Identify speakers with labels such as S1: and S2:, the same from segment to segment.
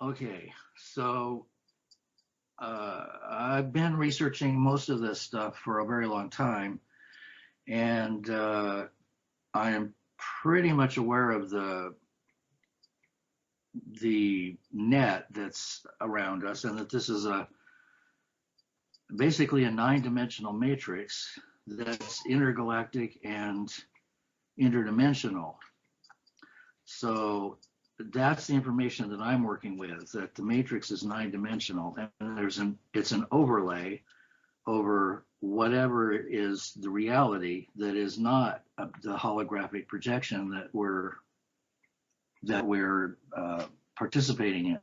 S1: Okay, so I've been researching most of this stuff for a very long time, and I am pretty much aware of the net that's around us, and that this is a basically a nine-dimensional matrix that's intergalactic and interdimensional. So that's the information that I'm working with, that the matrix is nine-dimensional, and it's an overlay over whatever is the reality that is not the holographic projection that we're participating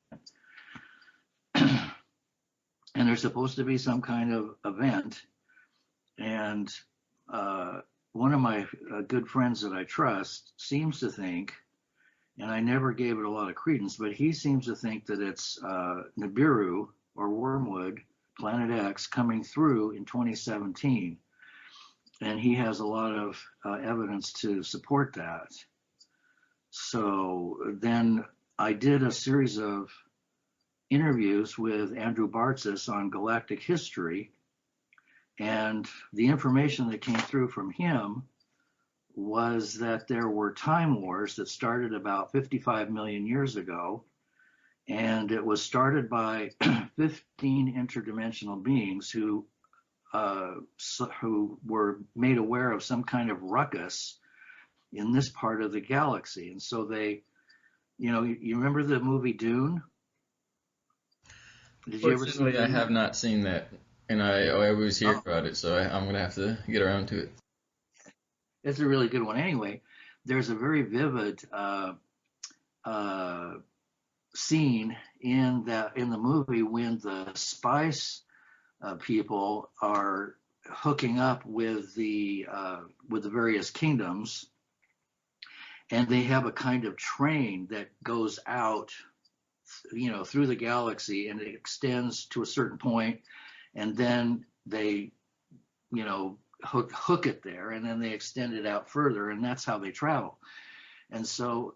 S1: in. And there's supposed to be some kind of event, and one of my good friends that I trust seems to think, and I never gave it a lot of credence, but he seems to think that it's Nibiru or Wormwood, Planet X, coming through in 2017. And he has a lot of evidence to support that. So then I did a series of interviews with Andrew Bartzis on galactic history, and the information that came through from him was that there were time wars that started about 55 million years ago, and it was started by 15 interdimensional beings who were made aware of some kind of ruckus in this part of the galaxy. And so they, you remember the movie Dune? Did you ever see
S2: Fortunately, I
S1: Dune?
S2: have not seen that, and I always hear about it, so I'm gonna have to get around to it.
S1: It's a really good one. Anyway, there's a very vivid scene in the movie when the spice people are hooking up with the various kingdoms, and they have a kind of train that goes out, through the galaxy, and it extends to a certain point, and then they, hook it there, and then they extend it out further, and that's how they travel. And so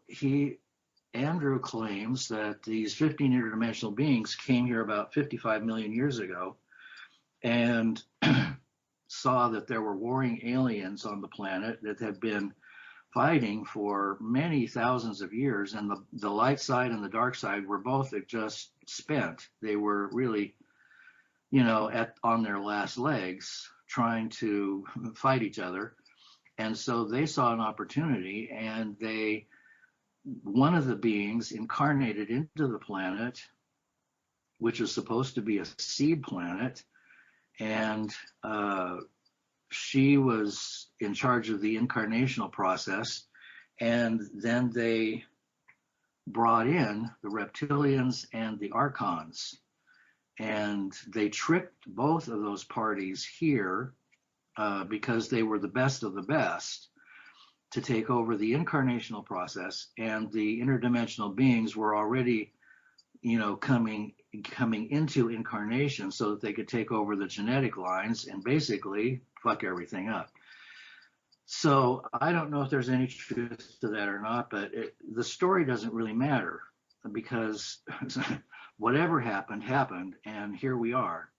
S1: Andrew claims that these 15 interdimensional beings came here about 55 million years ago and saw that there were warring aliens on the planet that had been fighting for many thousands of years, and the light side and the dark side were both just spent. They were really, on their last legs, trying to fight each other. And so they saw an opportunity, and one of the beings incarnated into the planet, which is supposed to be a seed planet, and she was in charge of the incarnational process. And then they brought in the reptilians and the archons, and they tricked both of those parties here because they were the best of the best to take over the incarnational process, and the interdimensional beings were already, coming into incarnation so that they could take over the genetic lines and basically fuck everything up. So I don't know if there's any truth to that or not, but the story doesn't really matter, because whatever happened, happened, and here we are.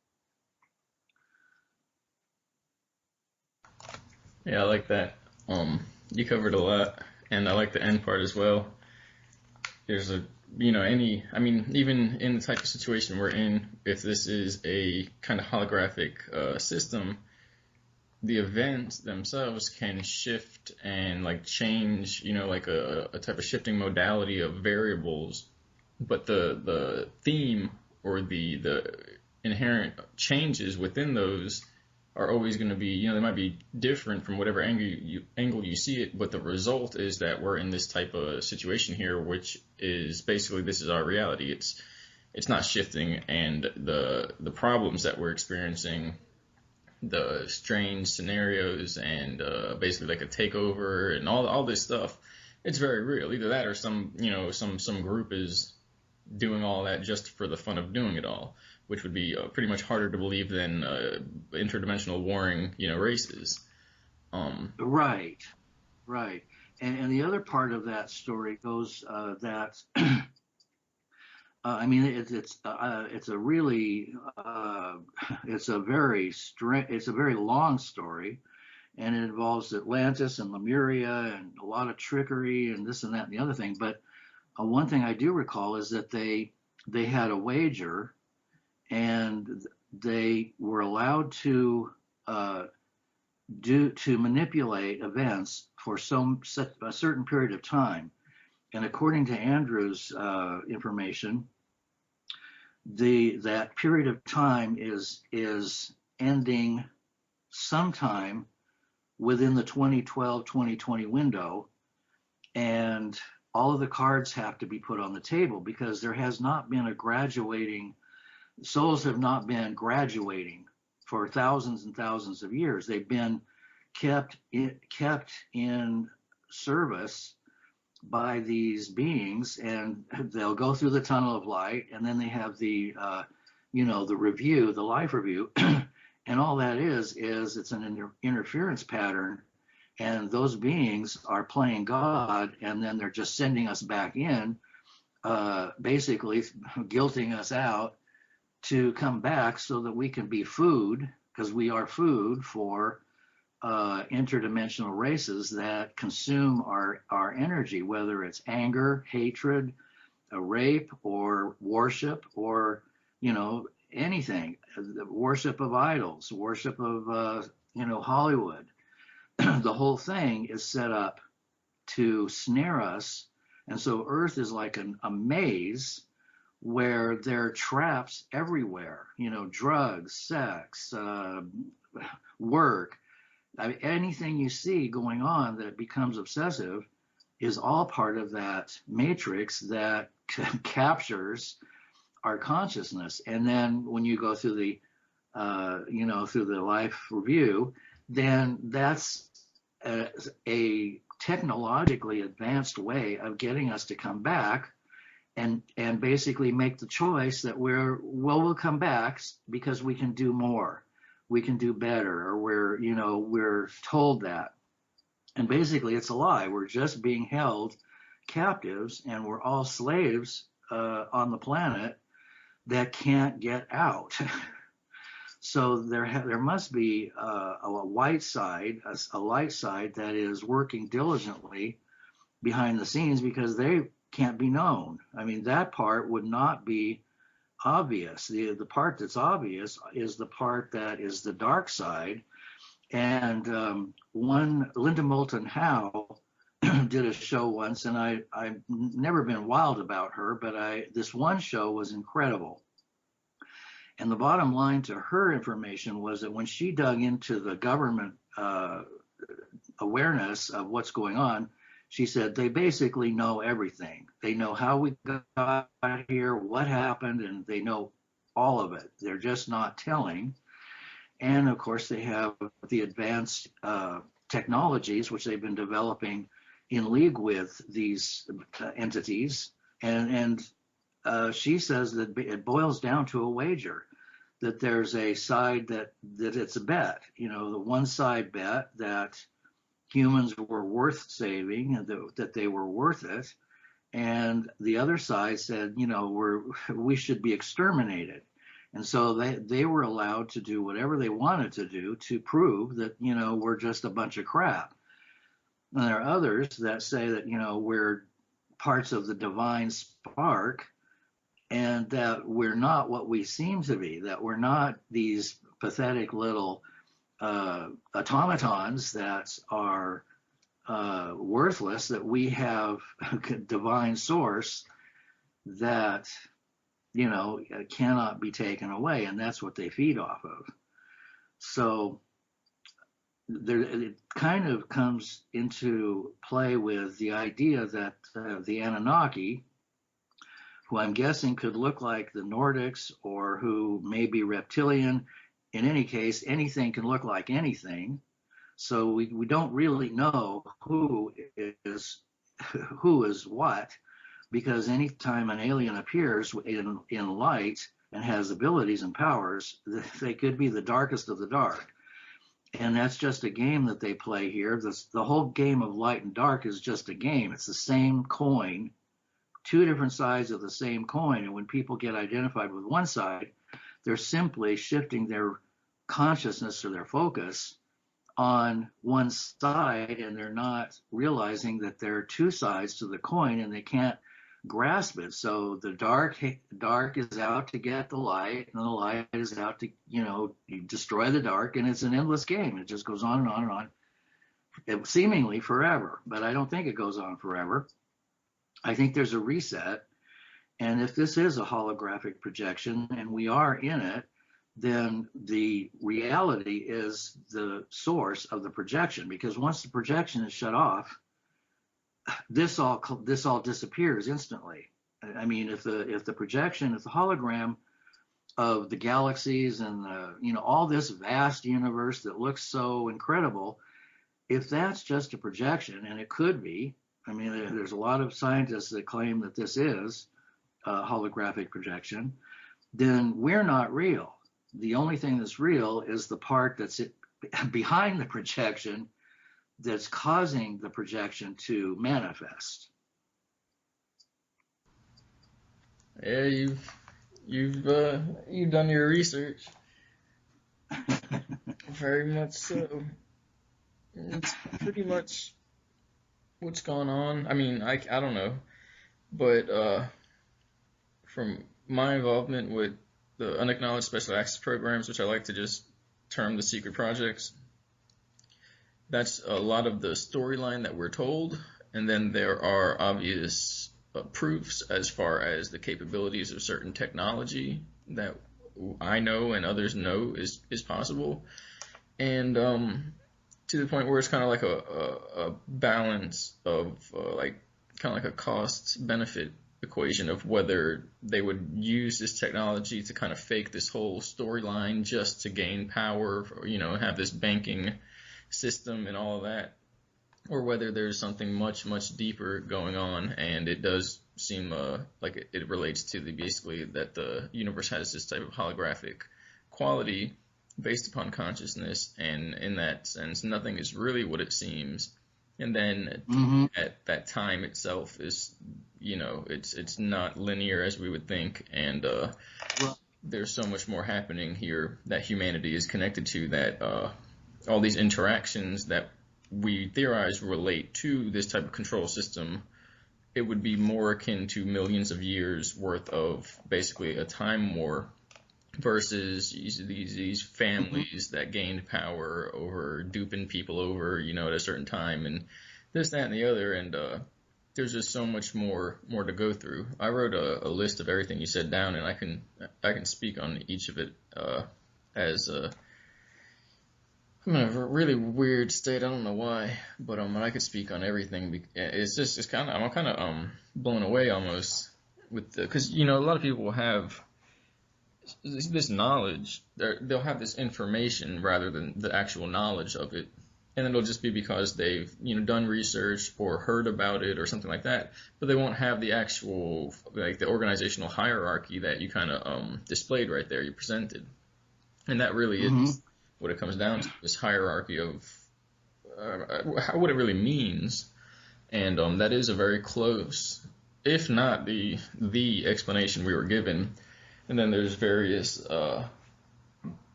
S2: Yeah, I like that. You covered a lot, and I like the end part as well. There's even in the type of situation we're in, if this is a kind of holographic system, the events themselves can shift and change, like a type of shifting modality of variables, but the theme or the inherent changes within those are always going to be, they might be different from whatever angle you see it, but the result is that we're in this type of situation here, which is basically, this is our reality. It's not shifting, and the problems that we're experiencing, the strange scenarios, and basically like a takeover and all this stuff, it's very real. Either that or some group is doing all that just for the fun of doing it all, which would be pretty much harder to believe than interdimensional warring, races.
S1: Right. And the other part of that story goes that I mean, it's a really it's a very long story, and it involves Atlantis and Lemuria and a lot of trickery and this and that and the other thing. But one thing I do recall is that they had a wager, and they were allowed to manipulate events for a certain period of time. And according to Andrew's information, that period of time is ending sometime within the 2012-2020 window, and all of the cards have to be put on the table because there has not been a graduating. Souls have not been graduating for thousands and thousands of years. They've been kept in service by these beings, and they'll go through the tunnel of light, and then they have the the review, the life review, and all that is it's an interference pattern, and those beings are playing God, and then they're just sending us back in, basically guilting us out to come back so that we can be food, because we are food for interdimensional races that consume our energy, whether it's anger, hatred, rape, or worship, or anything, worship of idols, worship of Hollywood. The whole thing is set up to snare us, and so Earth is like a maze where there are traps everywhere. Drugs, sex, work. I mean, anything you see going on that becomes obsessive is all part of that matrix that captures our consciousness. And then when you go through the through the life review, then that's a technologically advanced way of getting us to come back and basically make the choice that we'll come back because we can do more, we can do better, or we're told that. And basically it's a lie. We're just being held captives, and we're all slaves on the planet that can't get out. So there must be a white side, a light side that is working diligently behind the scenes, because they can't be known. I mean, that part would not be obvious. The part that's obvious is the part that is the dark side. And Linda Moulton Howe did a show once, and I've never been wild about her, but this one show was incredible. And the bottom line to her information was that when she dug into the government awareness of what's going on, she said they basically know everything. They know how we got here, what happened, and they know all of it. They're just not telling. And of course, they have the advanced technologies, which they've been developing in league with these entities. And she says that it boils down to a wager, that there's a side that it's a bet. The one side bet that humans were worth saving, and that they were worth it. And the other side said, we should be exterminated. And so they were allowed to do whatever they wanted to do to prove that, we're just a bunch of crap. And there are others that say that, we're parts of the divine spark, and that we're not what we seem to be, that we're not these pathetic little automatons that are worthless, that we have a divine source that cannot be taken away, and that's what they feed off of. So it kind of comes into play with the idea that the Anunnaki, who I'm guessing could look like the Nordics, or who may be reptilian. In any case, anything can look like anything. So we don't really know who is what, because anytime an alien appears in light and has abilities and powers, they could be the darkest of the dark. And that's just a game that they play here. The whole game of light and dark is just a game. It's the same coin, two different sides of the same coin. And when people get identified with one side, they're simply shifting their consciousness or their focus on one side, and they're not realizing that there are two sides to the coin, and they can't grasp it. So the dark is out to get the light, and the light is out to, you destroy the dark, and it's an endless game. It just goes on and on and on, seemingly forever. But I don't think it goes on forever. I think there's a reset. And if this is a holographic projection and we are in it, then the reality is the source of the projection. Because once the projection is shut off, this all disappears instantly. I mean, if the projection, if the hologram of the galaxies and all this vast universe that looks so incredible, if that's just a projection, and it could be, I mean, there's a lot of scientists that claim that this is a holographic projection, then we're not real. The only thing that's real is the part that's behind the projection that's causing the projection to manifest.
S2: Yeah, you've done your research. Very much so. It's pretty much what's going on. I mean, I don't know, but from my involvement with the unacknowledged special access programs, which I like to just term the secret projects, that's a lot of the storyline that we're told, and then there are obvious proofs as far as the capabilities of certain technology that I know and others know is possible, and to the point where it's kind of like a balance of like kind of like a cost benefit equation of whether they would use this technology to kind of fake this whole storyline just to gain power, or, have this banking system and all of that, or whether there's something much, much deeper going on. And it does seem like it relates to basically that the universe has this type of holographic quality based upon consciousness, and in that sense, nothing is really what it seems. And then at that time itself is, it's not linear as we would think, and there's so much more happening here that humanity is connected to, that all these interactions that we theorize relate to this type of control system, it would be more akin to millions of years worth of basically a time war versus these families that gained power over duping people over, at a certain time, and this, that, and the other, and there's just so much more to go through. I wrote a list of everything you said down, and I can speak on each of it as I'm in a really weird state. I don't know why, but I could speak on everything. It's kind of, I'm kind of blown away almost with because a lot of people have this knowledge, they'll have this information rather than the actual knowledge of it, and it'll just be because they've done research or heard about it or something like that, but they won't have the actual, like, the organizational hierarchy that you kind of displayed right there, you presented. And that really is what it comes down to, this hierarchy of what it really means. And that is a very close, if not the explanation we were given. And then there's various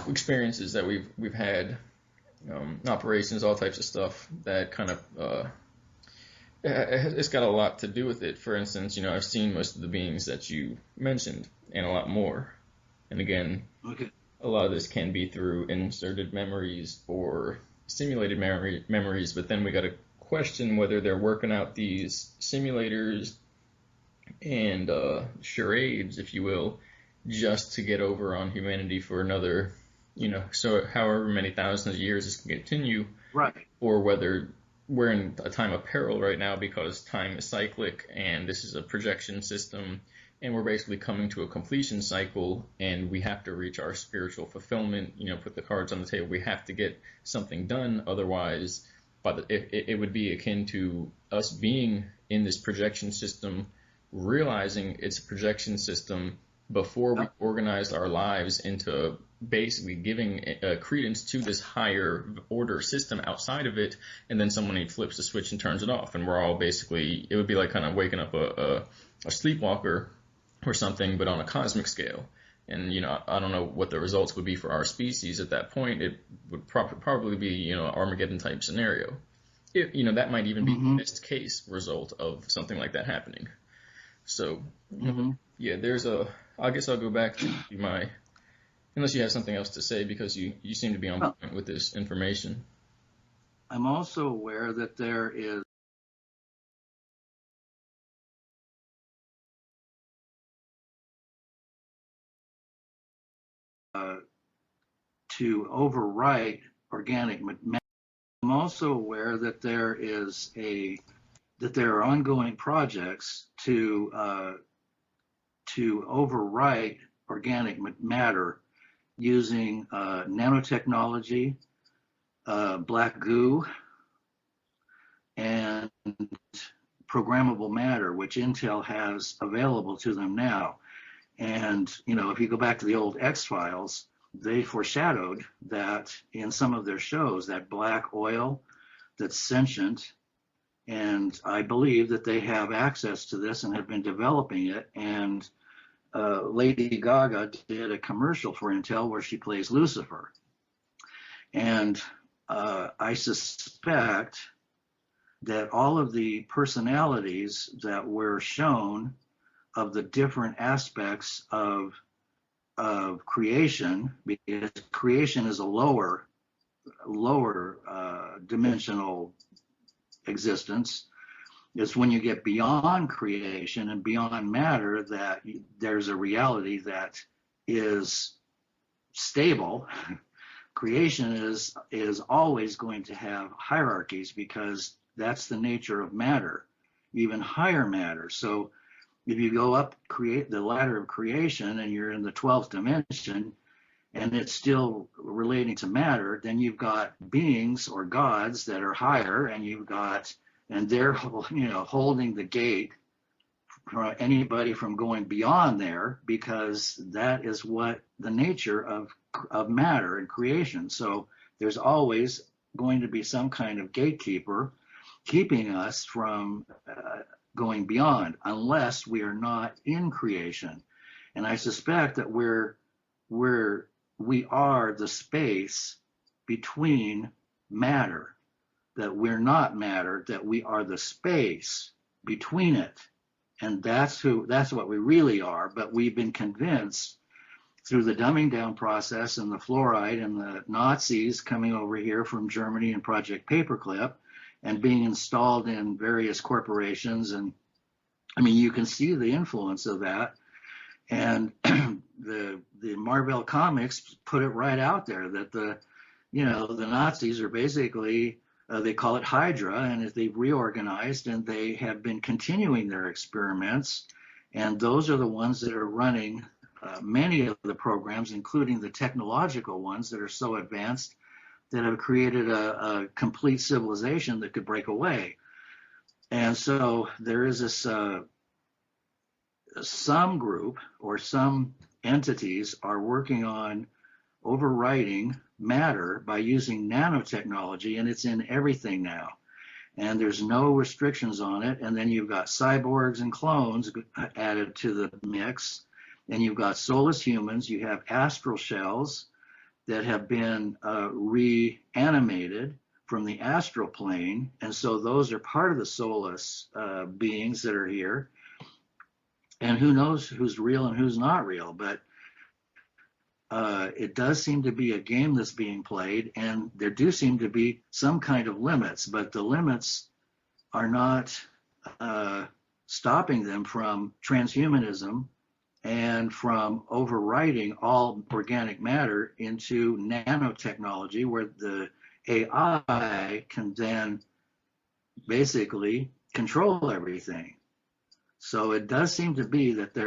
S2: experiences that we've had, operations, all types of stuff that kind of it's got a lot to do with it. For instance, I've seen most of the beings that you mentioned and a lot more. And again, a lot of this can be through inserted memories or simulated memories, but then we got to question whether they're working out these simulators and charades, if you will, just to get over on humanity for another, so however many thousands of years this can continue,
S1: right? Or
S2: whether we're in a time of peril right now because time is cyclic and this is a projection system, and we're basically coming to a completion cycle, and we have to reach our spiritual fulfillment, put the cards on the table. We have to get something done, otherwise it would be akin to us being in this projection system, realizing it's a projection system before we organized our lives into basically giving credence to this higher order system outside of it, and then someone flips the switch and turns it off, and we're all basically, it would be like kind of waking up a a sleepwalker or something, but on a cosmic scale. And, I don't know what the results would be for our species at that point. It would probably be, an Armageddon type scenario. That might even be the best case result of something like that happening. So, yeah, I guess I'll go back to unless you have something else to say, because you seem to be on point with this information.
S1: I'm also aware that there is to overwrite organic matter. I'm also aware that there are ongoing projects to overwrite organic matter using nanotechnology, black goo, and programmable matter, which Intel has available to them now. And, if you go back to the old X-Files, they foreshadowed that in some of their shows, that black oil that's sentient. And I believe that they have access to this and have been developing it. And Lady Gaga did a commercial for Intel where she plays Lucifer. And I suspect that all of the personalities that were shown of the different aspects of creation, because creation is a lower dimensional existence. It's when you get beyond creation and beyond matter that there's a reality that is stable. Creation is always going to have hierarchies, because that's the nature of matter, even higher matter. So if you go up create the ladder of creation and you're in the 12th dimension and it's still relating to matter, then you've got beings or gods that are higher, and they're holding the gate for anybody from going beyond there, because that is what the nature of matter and creation. So there's always going to be some kind of gatekeeper keeping us from going beyond, unless we are not in creation. And I suspect that we are the space between matter, that we're not matter, that we are the space between it. And that's what we really are. But we've been convinced through the dumbing down process and the fluoride and the Nazis coming over here from Germany and Project Paperclip and being installed in various corporations. And I mean, you can see the influence of that. And the Marvel comics put it right out there that the Nazis are basically, they call it Hydra, and they've reorganized and they have been continuing their experiments. And those are the ones that are running many of the programs, including the technological ones that are so advanced that have created a complete civilization that could break away. And so there is this some group or some entities are working on overwriting matter by using nanotechnology, and it's in everything now. And there's no restrictions on it. And then you've got cyborgs and clones added to the mix. And you've got soulless humans. You have astral shells that have been reanimated from the astral plane. And so those are part of the soulless beings that are here. And who knows who's real and who's not real. But it does seem to be a game that's being played, and there do seem to be some kind of limits, but the limits are not stopping them from transhumanism and from overriding all organic matter into nanotechnology, where the AI can then basically control everything. So it does seem to be that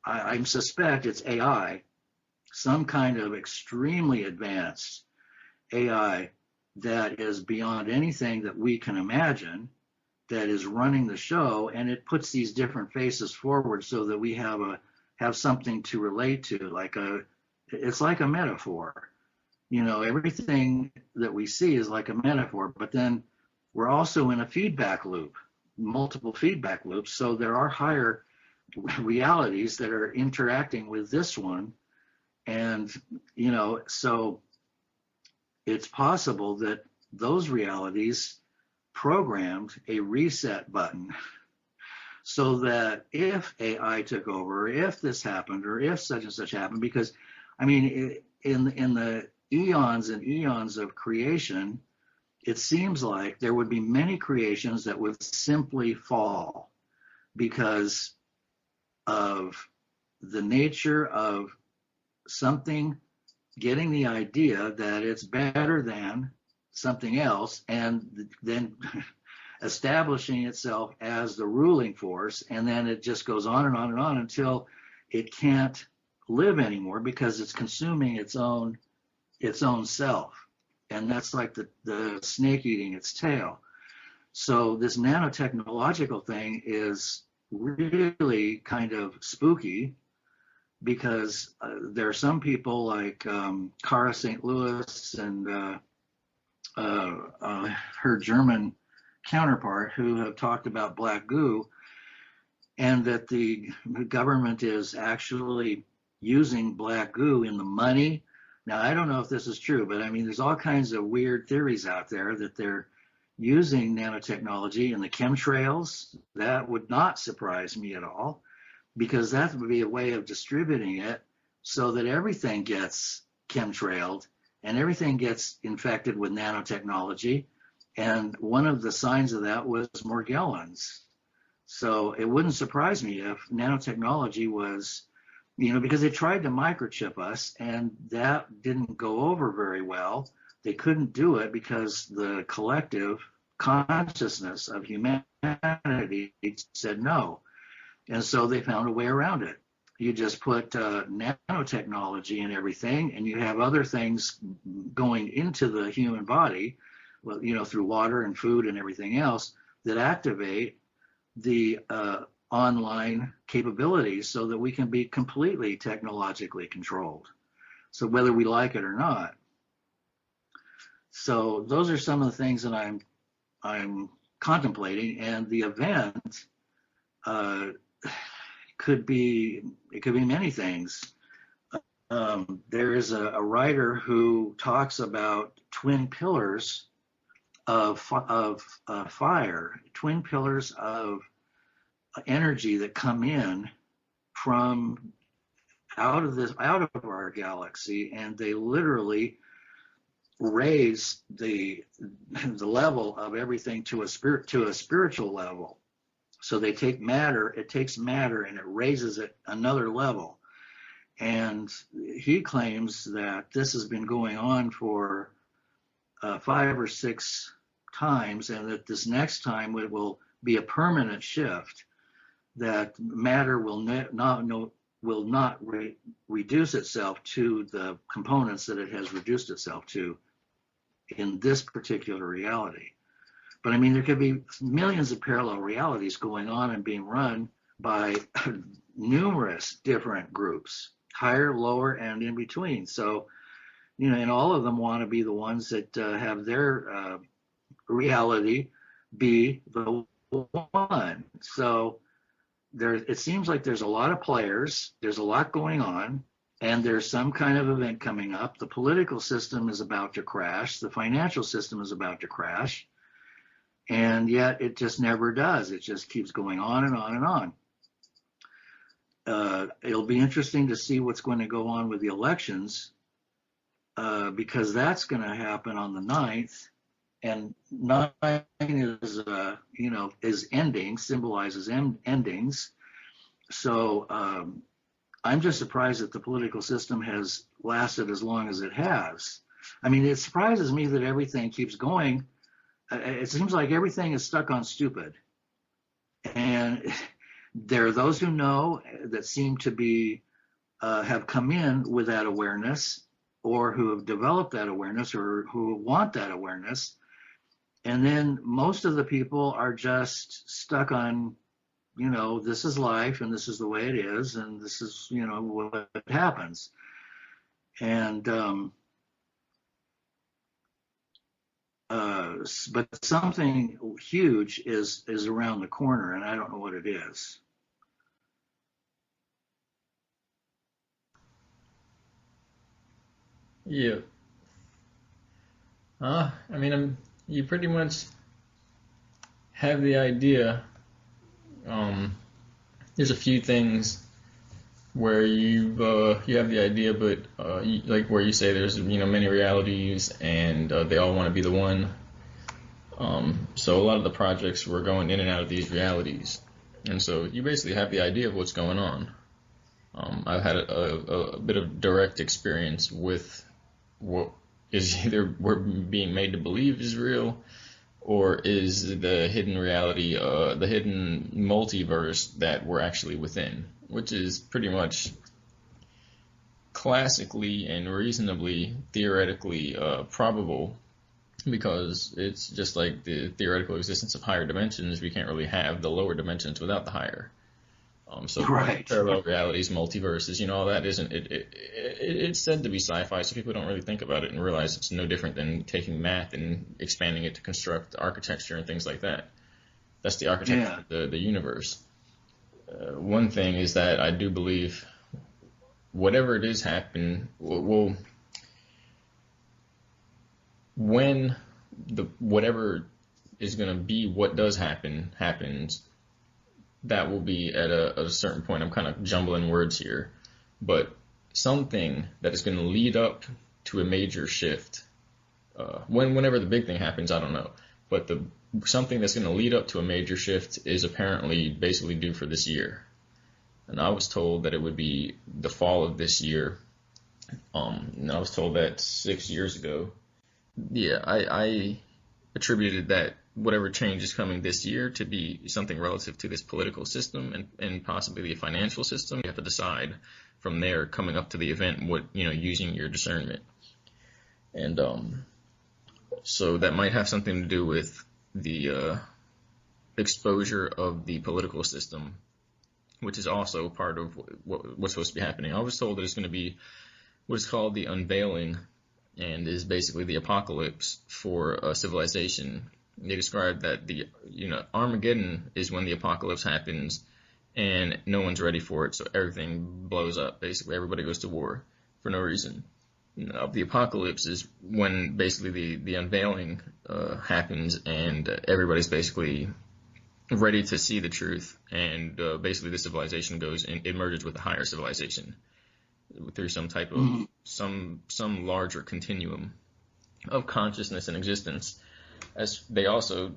S1: I suspect it's AI, some kind of extremely advanced AI that is beyond anything that we can imagine, that is running the show, and it puts these different faces forward so that we have something to relate to, it's like a metaphor. Everything that we see is like a metaphor, but then we're also in a feedback loop, multiple feedback loops. So there are higher realities that are interacting with this one. And, so it's possible that those realities programmed a reset button so that if AI took over, if this happened, or if such and such happened, because I mean, in the eons and eons of creation, it seems like there would be many creations that would simply fall because of the nature of something getting the idea that it's better than something else, and then establishing itself as the ruling force, and then it just goes on and on and on until it can't live anymore because it's consuming its own self. And that's like the snake eating its tail. So this nanotechnological thing is really kind of spooky because there are some people like Cara St. Louis and her German counterpart who have talked about black goo, and that the government is actually using black goo in the money. Now, I don't know if this is true, but I mean, there's all kinds of weird theories out there that they're using nanotechnology in the chemtrails. That would not surprise me at all, because that would be a way of distributing it so that everything gets chemtrailed and everything gets infected with nanotechnology. And one of the signs of that was Morgellons. So it wouldn't surprise me if nanotechnology was, because they tried to microchip us and that didn't go over very well. They couldn't do it because the collective consciousness of humanity said no. And so they found a way around it. You just put nanotechnology in everything, and you have other things going into the human body, well, through water and food and everything else, that activate the online capabilities so that we can be completely technologically controlled. So whether we like it or not. So those are some of the things that I'm contemplating, and the event could be many things. There is a writer who talks about twin pillars of fire, twin pillars of energy that come in from out of our galaxy, and they literally raise the level of everything to a spiritual level. So they take matter, it takes matter, and it raises it another level. And he claims that this has been going on for 5 or 6 times, and that this next time it will be a permanent shift, that matter will not reduce itself to the components that it has reduced itself to in this particular reality. But I mean, there could be millions of parallel realities going on and being run by numerous different groups, higher, lower, and in between. So, and all of them want to be the ones that have their reality be the one. So it seems like there's a lot of players, there's a lot going on, and there's some kind of event coming up. The political system is about to crash. The financial system is about to crash. And yet it just never does. It just keeps going on and on and on. It'll be interesting to see what's going to go on with the elections, because that's going to happen on the 9th. And 9 is, is ending, symbolizes endings. So I'm just surprised that the political system has lasted as long as it has. I mean, it surprises me that everything keeps going. It seems like everything is stuck on stupid. And there are those who know, that seem to be have come in with that awareness, or who have developed that awareness, or who want that awareness. And then most of the people are just stuck on, this is life and this is the way it is, and this is, what happens. And but something huge is around the corner, and I don't know what it is.
S2: Yeah. I mean, you pretty much have the idea. There's a few things where you have the idea, but like where you say there's many realities and they all want to be the one. So a lot of the projects were going in and out of these realities, and so you basically have the idea of what's going on. I've had a bit of direct experience with what is either we're being made to believe is real, or is the hidden reality, the hidden multiverse that we're actually within, which is pretty much classically and reasonably theoretically probable, because it's just like the theoretical existence of higher dimensions. We can't really have the lower dimensions without the higher. So
S1: Right.
S2: parallel realities, multiverses, all that isn't it's said to be sci-fi, so people don't really think about it and realize it's no different than taking math and expanding it to construct architecture and things like that. That's the architecture of the universe. One thing is that I do believe whatever it is happen, well, when whatever is going to be what does happens, that will be at a certain point. I'm kind of jumbling words here, but something that is going to lead up to a major shift. Whenever the big thing happens, I don't know, but something that's going to lead up to a major shift is apparently basically due for this year. And I was told that it would be the fall of this year. And I was told that 6 years ago. Yeah, I attributed that whatever change is coming this year to be something relative to this political system and possibly the financial system. You have to decide from there, coming up to the event, what, using your discernment. And so that might have something to do with the exposure of the political system, which is also part of what's supposed to be happening. I was told that it's going to be what is called the unveiling, and is basically the apocalypse for a civilization. They describe that Armageddon is when the apocalypse happens and no one's ready for it, so everything blows up. Basically, everybody goes to war for no reason. The apocalypse is when basically the unveiling happens and everybody's basically ready to see the truth, and basically the civilization goes and it merges with a higher civilization through some type of some larger continuum of consciousness and existence. As they also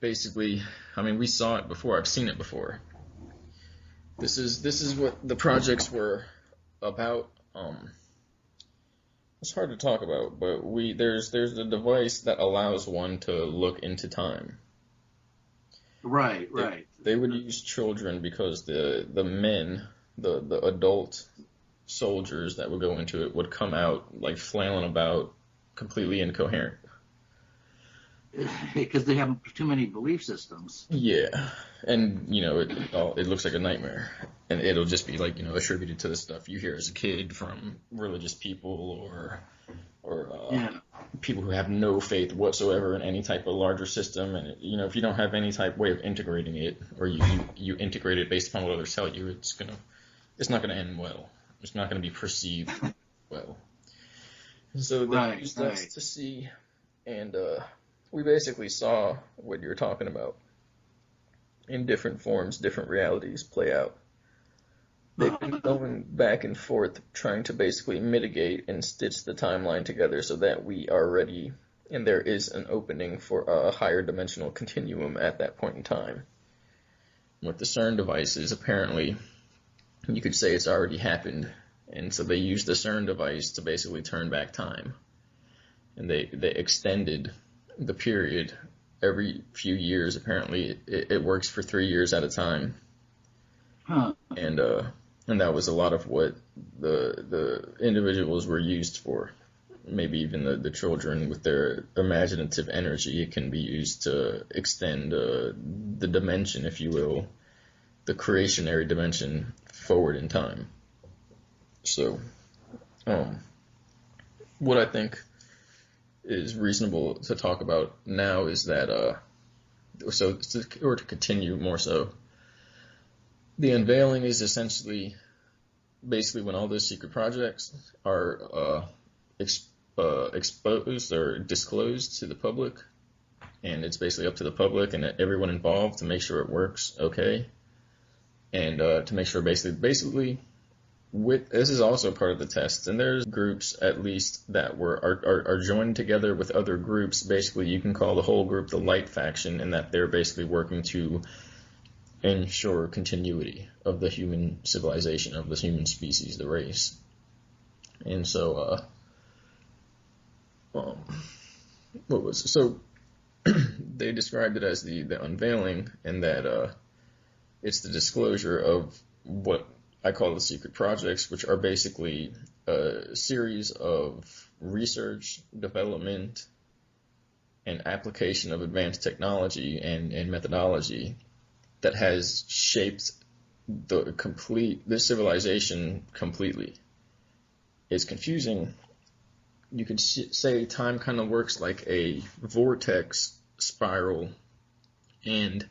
S2: basically, we saw it before. I've seen it before. This is what the projects were about. It's hard to talk about, but there's a device that allows one to look into time.
S1: Right.
S2: They would use children because the men, the adult soldiers that would go into it would come out like flailing about, completely incoherent.
S1: Because they have too many belief systems.
S2: Yeah, and it looks like a nightmare, and it'll just be like attributed to the stuff you hear as a kid from religious people or people who have no faith whatsoever in any type of larger system. And if you don't have any type way of integrating it, or you integrate it based upon what others tell you, it's not gonna end well. It's not gonna be perceived well. So they used us to see, and we basically saw what you're talking about in different forms, different realities play out. They've been going back and forth trying to basically mitigate and stitch the timeline together so that we are ready and there is an opening for a higher dimensional continuum at that point in time. With the CERN devices, apparently, you could say it's already happened, and so they used the CERN device to basically turn back time. And they extended the period every few years. Apparently it works for 3 years at a time. And that was a lot of what the individuals were used for. Maybe even the children with their imaginative energy, it can be used to extend the dimension, if you will, the creationary dimension forward in time. So what I think is reasonable to talk about now is that, to continue more so, the unveiling is essentially basically when all those secret projects are exposed or disclosed to the public, and it's basically up to the public and everyone involved to make sure it works okay, and to make sure basically this is also part of the test, and there's groups at least that are joined together with other groups. Basically, you can call the whole group the light faction, and that they're basically working to ensure continuity of the human civilization, of the human species, the race. And so, they described it as the unveiling, and that it's the disclosure of what I call the secret projects, which are basically a series of research, development, and application of advanced technology and methodology that has shaped this civilization completely. It's confusing. You could say time kind of works like a vortex spiral, and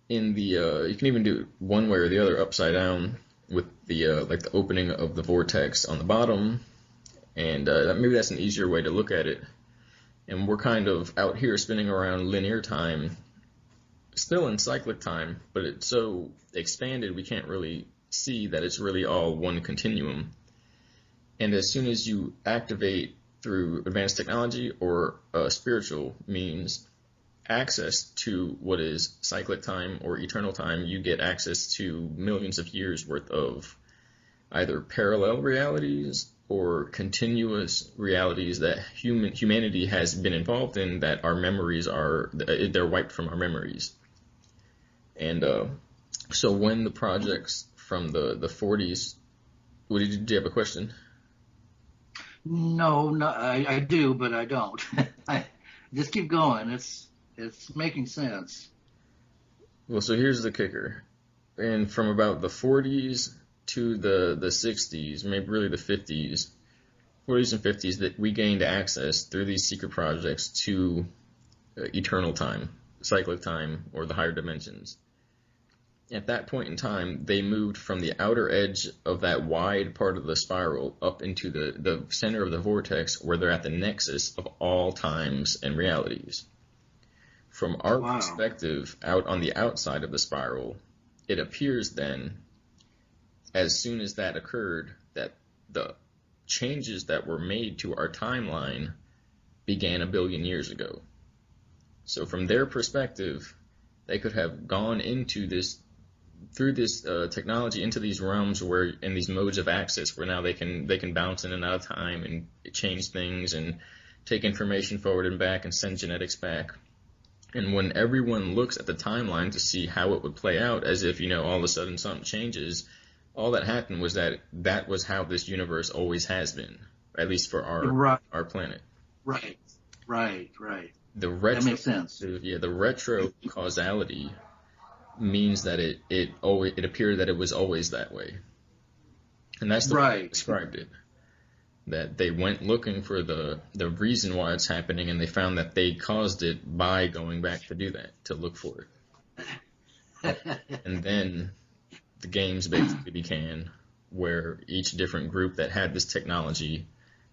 S2: in the you can even do it one way or the other, upside down, with the like the opening of the vortex on the bottom, and maybe that's an easier way to look at it. And we're kind of out here spinning around linear time, still in cyclic time, but it's so expanded we can't really see that it's really all one continuum. And as soon as you activate through advanced technology or spiritual means access to what is cyclic time or eternal time, you get access to millions of years worth of either parallel realities or continuous realities that humanity has been involved in, that our memories they're wiped from our memories. And so when the projects from the 40s, do you have a question?
S1: No, I do, but I don't. Just keep going. It's making sense.
S2: Well, so here's the kicker. And from about the 40s to the 60s, maybe really the 50s, 40s and 50s, that we gained access through these secret projects to eternal time, cyclic time, or the higher dimensions. At that point in time, they moved from the outer edge of that wide part of the spiral up into the center of the vortex, where they're at the nexus of all times and realities. From our perspective, out on the outside of the spiral, it appears then, as soon as that occurred, that the changes that were made to our timeline began 1 billion years ago. So from their perspective, they could have gone into this, through this technology, into these realms where, in these modes of access, where now they can bounce in and out of time and change things and take information forward and back and send genetics back. And when everyone looks at the timeline to see how it would play out, as if, all of a sudden something changes, all that happened was that was how this universe always has been, at least for our planet. Right.
S1: That makes sense.
S2: Yeah, the retro causality means that it appeared that it was always that way, and that's the way they described it. That they went looking for the reason why it's happening, and they found that they caused it by going back to do that, to look for it. And then the games basically began, where each different group that had this technology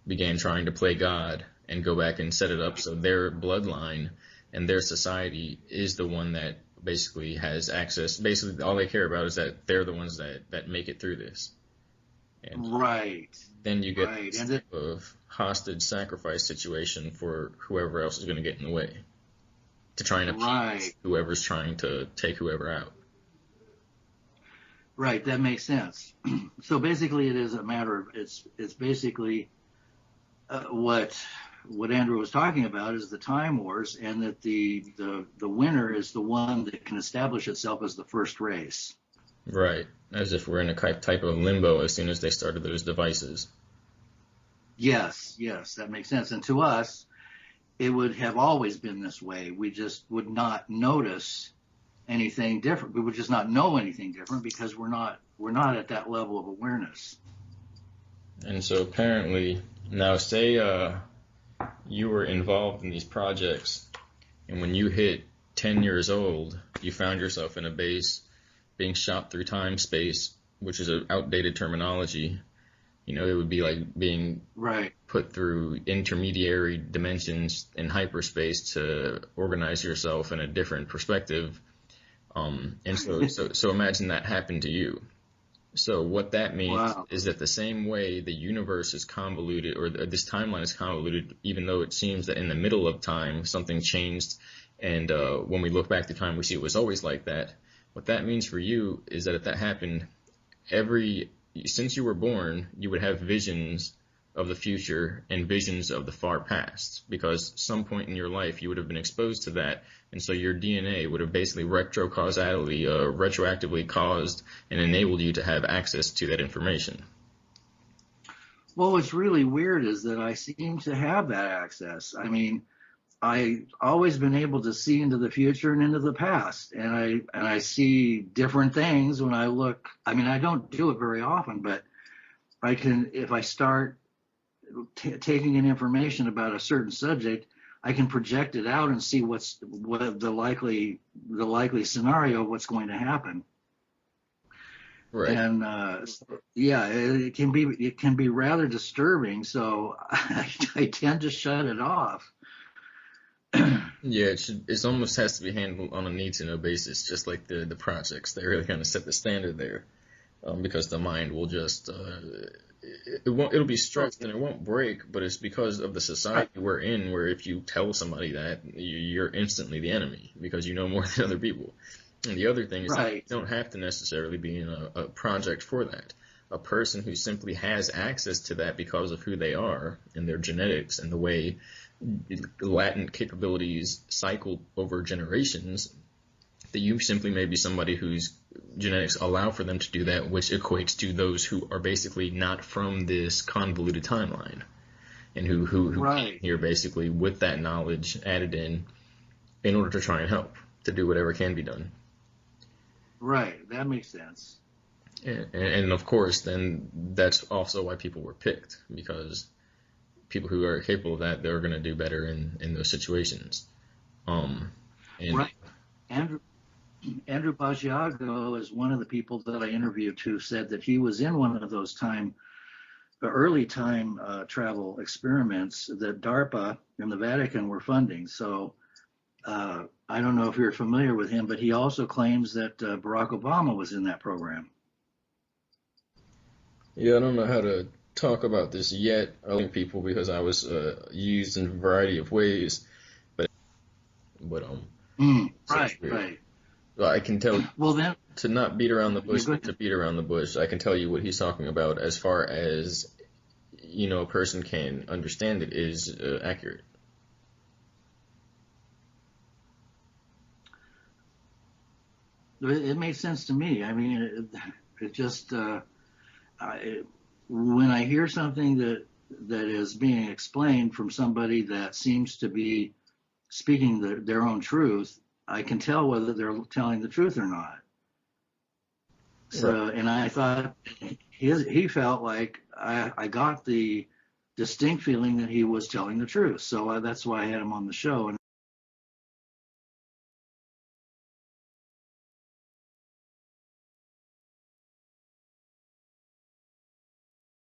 S2: began trying to play God and go back and set it up so their bloodline and their society is the one that basically has access. Basically, all they care about is that they're the ones that make it through this. And then you get this type of hostage sacrifice situation for whoever else is going to get in the way, to try and appease whoever's trying to take whoever out.
S1: Right, that makes sense. So basically, it is a matter of it's basically what Andrew was talking about is the time wars, and that the winner is the one that can establish itself as the first race.
S2: Right, as if we're in a type of limbo as soon as they started those devices.
S1: Yes, that makes sense. And to us, it would have always been this way. We just would not notice anything different. We would just not know anything different because we're not at that level of awareness.
S2: And so apparently, now say you were involved in these projects, and when you hit 10 years old, you found yourself in a base being shot through time space, which is an outdated terminology. It would be like being
S1: Right.
S2: put through intermediary dimensions in hyperspace to organize yourself in a different perspective. And so imagine that happened to you. So what that means
S1: Wow.
S2: is that the same way the universe is convoluted, or this timeline is convoluted, even though it seems that in the middle of time something changed, and when we look back to time we see it was always like that. What that means for you is that if that happened, since you were born, you would have visions of the future and visions of the far past, because some point in your life you would have been exposed to that, and so your DNA would have basically retroactively caused and enabled you to have access to that information.
S1: Well, what's really weird is that I seem to have that access. I mean, I always been able to see into the future and into the past, and I see different things when I look. I mean, I don't do it very often, but I can, if I start taking in information about a certain subject, I can project it out and see what the likely scenario of what's going to happen.
S2: Right.
S1: And yeah, it can be rather disturbing. So I tend to shut it off.
S2: Yeah, it almost has to be handled on a need to know basis, just like the projects. They really kind of set the standard there, because the mind will just it'll be stressed and it won't break, but it's because of the society we're in, where if you tell somebody that, you're instantly the enemy because you know more than other people. And the other thing is that you don't have to necessarily be in a project for that. A person who simply has access to that because of who they are and their genetics and the way latent capabilities cycle over generations, that you simply may be somebody whose genetics allow for them to do that, which equates to those who are basically not from this convoluted timeline, and who came here basically with that knowledge added in order to try and help to do whatever can be done.
S1: Right, that makes sense.
S2: And of course, then that's also why people were picked, because people who are capable of that, they're going to do better in those situations.
S1: Right. Andrew Basiago is one of the people that I interviewed who said that he was in one of those early time travel experiments that DARPA and the Vatican were funding. So I don't know if you're familiar with him, but he also claims that Barack Obama was in that program.
S2: Yeah, I don't know how to talk about this yet, other people, because I was used in a variety of ways, but
S1: Right.
S2: Well, I can tell.
S1: Well, then,
S2: to not beat around the bush, but to beat around the bush, I can tell you what he's talking about as far as a person can understand it is accurate.
S1: It makes sense to me. I mean, it just when I hear something that is being explained from somebody that seems to be speaking their own truth, I can tell whether they're telling the truth or not. So, and I thought he felt like I got the distinct feeling that he was telling the truth. So that's why I had him on the show. And